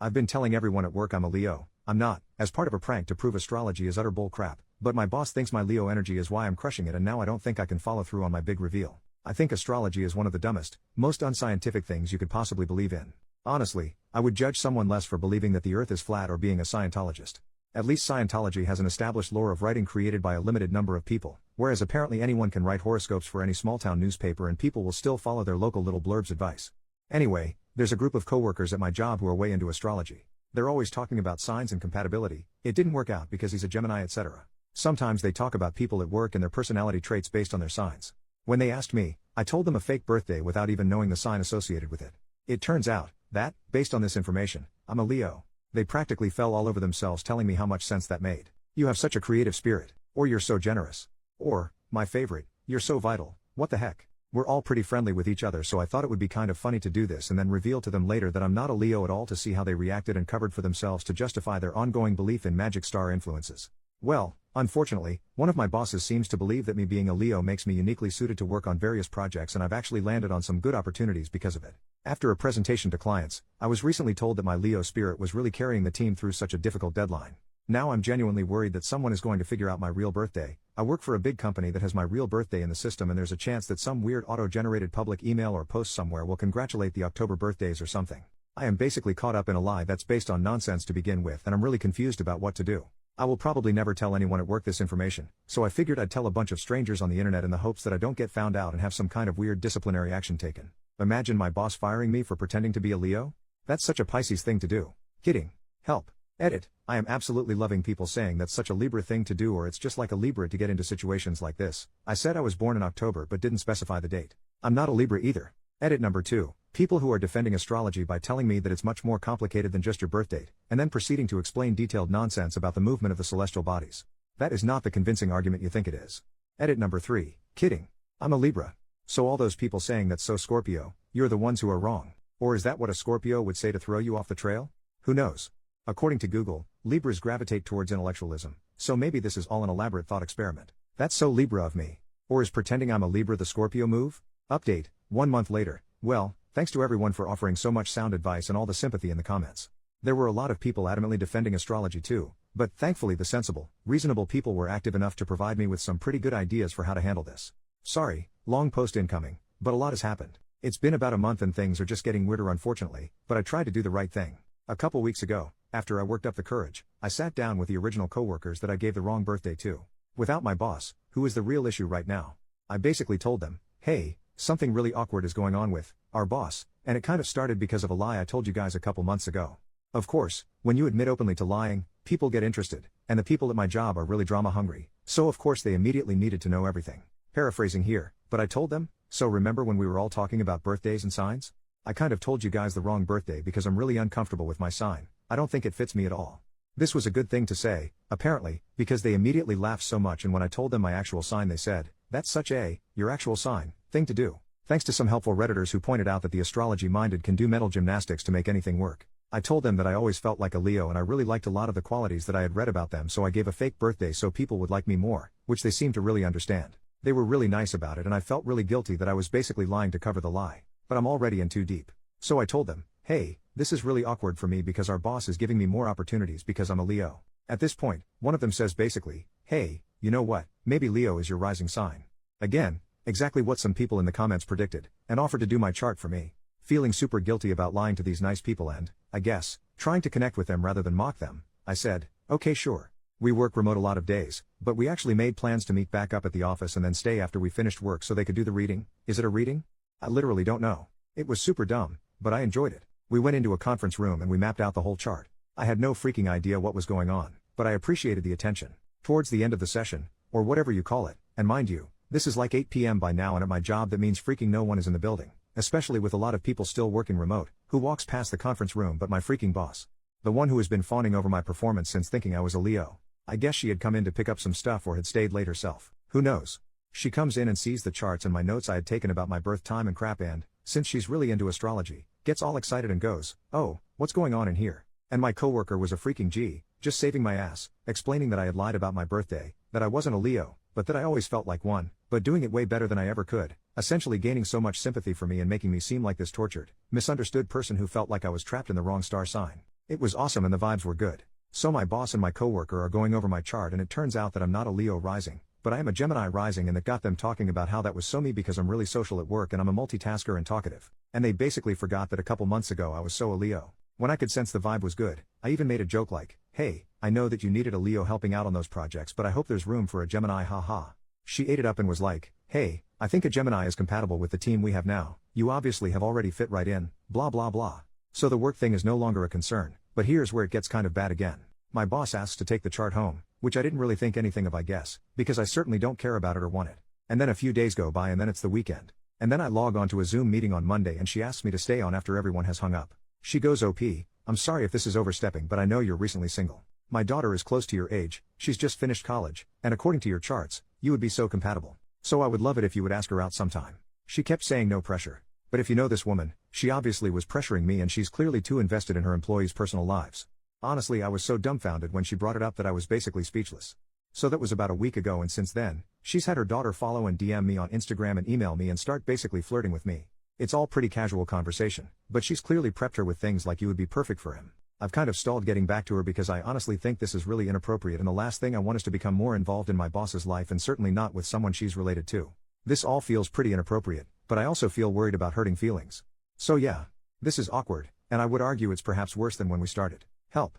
I've been telling everyone at work I'm a Leo. I'm not, as part of a prank to prove astrology is utter bull crap, but my boss thinks my Leo energy is why I'm crushing it, and now I don't think I can follow through on my big reveal. I think astrology is one of the dumbest, most unscientific things you could possibly believe in. Honestly, I would judge someone less for believing that the earth is flat or being a Scientologist. At least Scientology has an established lore of writing created by a limited number of people, whereas apparently anyone can write horoscopes for any small-town newspaper and people will still follow their local little blurb's advice. Anyway, there's a group of coworkers at my job who are way into astrology. They're always talking about signs and compatibility. It didn't work out because he's a Gemini, etc. Sometimes they talk about people at work and their personality traits based on their signs. When they asked me, I told them a fake birthday without even knowing the sign associated with it. It turns out that, based on this information, I'm a Leo. They practically fell all over themselves telling me how much sense that made. You have such a creative spirit. Or you're so generous. Or, my favorite, you're so vital. What the heck? We're all pretty friendly with each other, so I thought it would be kind of funny to do this and then reveal to them later that I'm not a Leo at all, to see how they reacted and covered for themselves to justify their ongoing belief in magic star influences. Well, unfortunately, one of my bosses seems to believe that me being a Leo makes me uniquely suited to work on various projects, and I've actually landed on some good opportunities because of it. After a presentation to clients, I was recently told that my Leo spirit was really carrying the team through such a difficult deadline. Now I'm genuinely worried that someone is going to figure out my real birthday. I work for a big company that has my real birthday in the system, and there's a chance that some weird auto-generated public email or post somewhere will congratulate the October birthdays or something. I am basically caught up in a lie that's based on nonsense to begin with, and I'm really confused about what to do. I will probably never tell anyone at work this information, so I figured I'd tell a bunch of strangers on the internet in the hopes that I don't get found out and have some kind of weird disciplinary action taken. Imagine my boss firing me for pretending to be a Leo? That's such a Pisces thing to do. Kidding. Help. Edit. I am absolutely loving people saying that's such a Libra thing to do, or it's just like a Libra to get into situations like this. I said I was born in October but didn't specify the date. I'm not a Libra either. Edit number 2. People who are defending astrology by telling me that it's much more complicated than just your birth date, and then proceeding to explain detailed nonsense about the movement of the celestial bodies. That is not the convincing argument you think it is. Edit number 3. Kidding. I'm a Libra. So all those people saying that's so Scorpio, you're the ones who are wrong. Or is that what a Scorpio would say to throw you off the trail? Who knows? According to Google, Libras gravitate towards intellectualism, so maybe this is all an elaborate thought experiment. That's so Libra of me. Or is pretending I'm a Libra the Scorpio move? Update, 1 month later. Well, thanks to everyone for offering so much sound advice and all the sympathy in the comments. There were a lot of people adamantly defending astrology too, but thankfully the sensible, reasonable people were active enough to provide me with some pretty good ideas for how to handle this. Sorry, long post incoming, but a lot has happened. It's been about a month and things are just getting weirder unfortunately, but I tried to do the right thing. A couple weeks ago, after I worked up the courage, I sat down with the original coworkers that I gave the wrong birthday to. Without my boss, who is the real issue right now. I basically told them, hey, something really awkward is going on with our boss, and it kind of started because of a lie I told you guys a couple months ago. Of course, when you admit openly to lying, people get interested, and the people at my job are really drama hungry, so of course they immediately needed to know everything. Paraphrasing here, but I told them, so remember when we were all talking about birthdays and signs? I kind of told you guys the wrong birthday because I'm really uncomfortable with my sign. I don't think it fits me at all. This was a good thing to say, apparently, because they immediately laughed so much, and when I told them my actual sign they said, that's such a, your actual sign, thing to do. Thanks to some helpful Redditors who pointed out that the astrology-minded can do mental gymnastics to make anything work. I told them that I always felt like a Leo and I really liked a lot of the qualities that I had read about them, so I gave a fake birthday so people would like me more, which they seemed to really understand. They were really nice about it and I felt really guilty that I was basically lying to cover the lie. But I'm already in too deep. So I told them, hey, this is really awkward for me because our boss is giving me more opportunities because I'm a Leo. At this point, one of them says basically, hey, you know what, maybe Leo is your rising sign. Again, exactly what some people in the comments predicted, and offered to do my chart for me. Feeling super guilty about lying to these nice people and, I guess, trying to connect with them rather than mock them, I said, okay sure. We work remote a lot of days, but we actually made plans to meet back up at the office and then stay after we finished work so they could do the reading. Is it a reading? I literally don't know. It was super dumb, but I enjoyed it. We went into a conference room and we mapped out the whole chart. I had no freaking idea what was going on, but I appreciated the attention. Towards the end of the session, or whatever you call it, and mind you, this is like 8 p.m. by now, and at my job that means freaking no one is in the building, especially with a lot of people still working remote, who walks past the conference room but my freaking boss. The one who has been fawning over my performance since thinking I was a Leo. I guess she had come in to pick up some stuff or had stayed late herself. Who knows? She comes in and sees the charts and my notes I had taken about my birth time and crap, and, since she's really into astrology, gets all excited and goes, oh, what's going on in here? And my coworker was a freaking G, just saving my ass, explaining that I had lied about my birthday, that I wasn't a Leo, but that I always felt like one, but doing it way better than I ever could, essentially gaining so much sympathy for me and making me seem like this tortured, misunderstood person who felt like I was trapped in the wrong star sign. It was awesome and the vibes were good. So my boss and my coworker are going over my chart and it turns out that I'm not a Leo rising, but I am a Gemini rising, and that got them talking about how that was so me because I'm really social at work and I'm a multitasker and talkative. And they basically forgot that a couple months ago I was so a Leo. When I could sense the vibe was good, I even made a joke like, "Hey, I know that you needed a Leo helping out on those projects, but I hope there's room for a Gemini, haha." She ate it up and was like, "Hey, I think a Gemini is compatible with the team we have now, you obviously have already fit right in, blah blah blah. So the work thing is no longer a concern, but here's where it gets kind of bad again. My boss asks to take the chart home, which I didn't really think anything of, I guess, because I certainly don't care about it or want it. And then a few days go by and then it's the weekend. And then I log on to a Zoom meeting on Monday and she asks me to stay on after everyone has hung up. She goes, "OP, I'm sorry if this is overstepping, but I know you're recently single. My daughter is close to your age, she's just finished college, and according to your charts, you would be so compatible. So I would love it if you would ask her out sometime." She kept saying no pressure. But if you know this woman, she obviously was pressuring me and she's clearly too invested in her employees' personal lives. Honestly, I was so dumbfounded when she brought it up that I was basically speechless. So that was about a week ago, and since then, she's had her daughter follow and DM me on Instagram and email me and start basically flirting with me. It's all pretty casual conversation, but she's clearly prepped her with things like, "You would be perfect for him." I've kind of stalled getting back to her because I honestly think this is really inappropriate, and the last thing I want is to become more involved in my boss's life, and certainly not with someone she's related to. This all feels pretty inappropriate, but I also feel worried about hurting feelings. So yeah, this is awkward, and I would argue it's perhaps worse than when we started. Help.